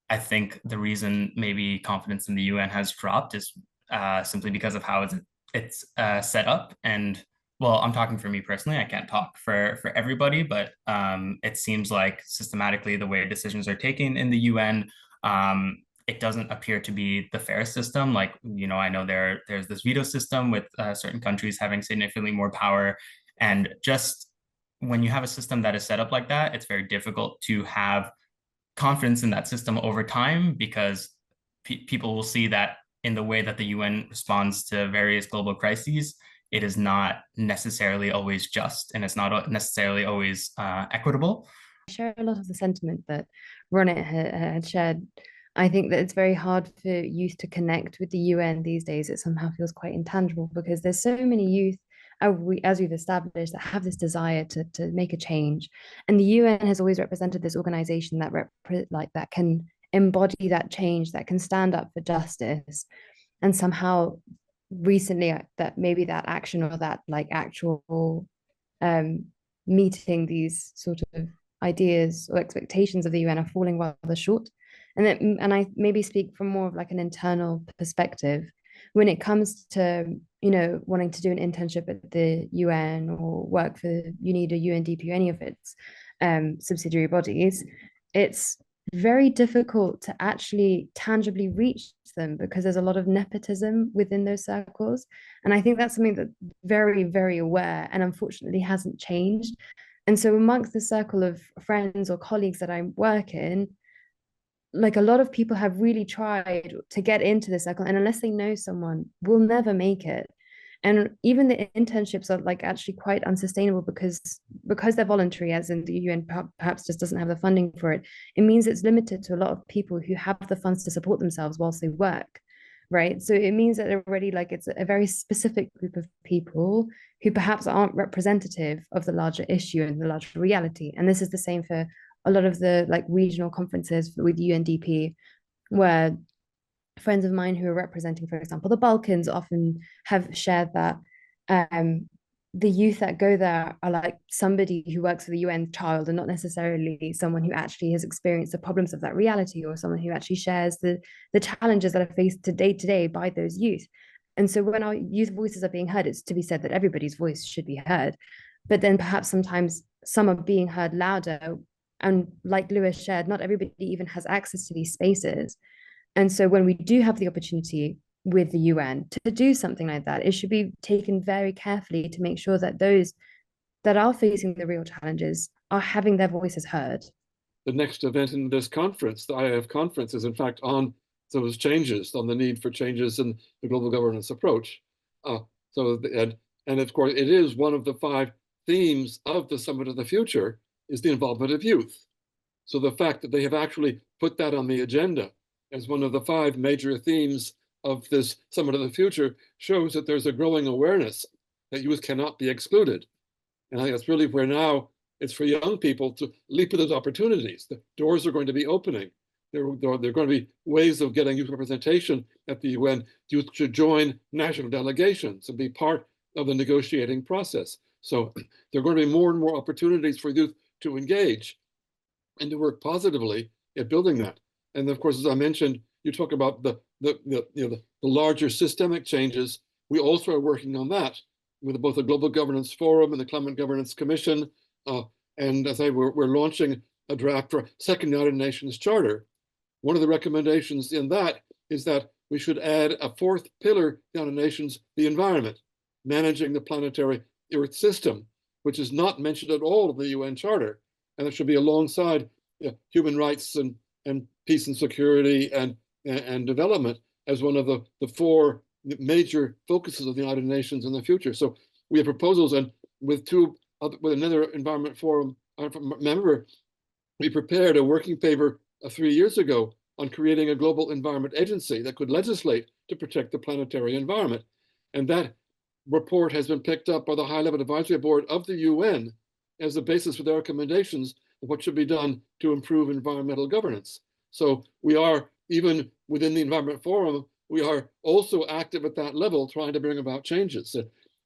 I think the reason maybe confidence in the UN has dropped is simply because of how it's set up. And well, I'm talking for me personally. I can't talk for everybody, but it seems like systematically the way decisions are taken in the UN, it doesn't appear to be the fairest system. Like, I know there's this veto system with certain countries having significantly more power, and just when you have a system that is set up like that, it's very difficult to have confidence in that system over time because people will see that in the way that the UN responds to various global crises, it is not necessarily always just and it's not necessarily always equitable. I share a lot of the sentiment that Ronit had shared. I think that it's very hard for youth to connect with the UN these days. It somehow feels quite intangible because there's so many youth, as we've established, that have this desire to make a change. And the UN has always represented this organization that can embody that change, that can stand up for justice. And somehow recently that maybe that action or that like actual um meeting these sort of ideas or expectations of the UN are falling rather short. And I maybe speak from more of like an internal perspective when it comes to, wanting to do an internship at the UN or work for UNIDA, UNDP, or any of its subsidiary bodies. It's very difficult to actually tangibly reach them because there's a lot of nepotism within those circles. And I think that's something that very, very aware and unfortunately hasn't changed. And so amongst the circle of friends or colleagues that I work in, like a lot of people have really tried to get into the circle, and unless they know someone, will never make it. And even the internships are like actually quite unsustainable because they're voluntary, as in the UN perhaps just doesn't have the funding for it. It means it's limited to a lot of people who have the funds to support themselves whilst they work, right? So it means that already like it's a very specific group of people who perhaps aren't representative of the larger issue and the larger reality. And this is the same for a lot of the like regional conferences with UNDP, where friends of mine who are representing, for example, the Balkans often have shared that the youth that go there are like somebody who works for the UN child and not necessarily someone who actually has experienced the problems of that reality or someone who actually shares the challenges that are faced to day by those youth. And so when our youth voices are being heard, it's to be said that everybody's voice should be heard. But then perhaps sometimes some are being heard louder. And like Lewis shared, not everybody even has access to these spaces. And so when we do have the opportunity with the UN to do something like that, it should be taken very carefully to make sure that those that are facing the real challenges are having their voices heard. The next event in this conference, the IEF conference, is in fact on those changes, on the need for changes in the global governance approach. And of course, it is one of the 5 themes of the Summit of the Future is the involvement of youth. So the fact that they have actually put that on the agenda as one of the 5 major themes of this Summit of the Future shows that there's a growing awareness that youth cannot be excluded. And I think that's really where now it's for young people to leap at those opportunities. The doors are going to be opening. There are going to be ways of getting youth representation at the UN. Youth should join national delegations and be part of the negotiating process. So there are going to be more and more opportunities for youth to engage and to work positively at building that. And of course, as I mentioned, you talk about the larger systemic changes. We also are working on that with both the Global Governance Forum and the Climate Governance Commission. And as I say, we're launching a draft for a second United Nations Charter. One of the recommendations in that is that we should add a 4th pillar to the United Nations, the environment, managing the planetary Earth system, which is not mentioned at all in the UN Charter. And it should be alongside human rights and peace and security and development as one of the 4 major focuses of the United Nations in the future. So we have proposals, and with another Environment Forum member, we prepared a working paper 3 years ago on creating a global environment agency that could legislate to protect the planetary environment. And that report has been picked up by the High-Level Advisory Board of the UN as the basis for their recommendations of what should be done to improve environmental governance. So we are, even within the Environment Forum, we are also active at that level trying to bring about changes.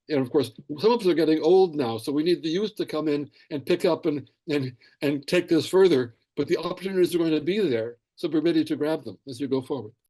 And of course, some of us are getting old now, so we need the youth to come in and pick up and take this further. But the opportunities are going to be there. So be ready to grab them as you go forward.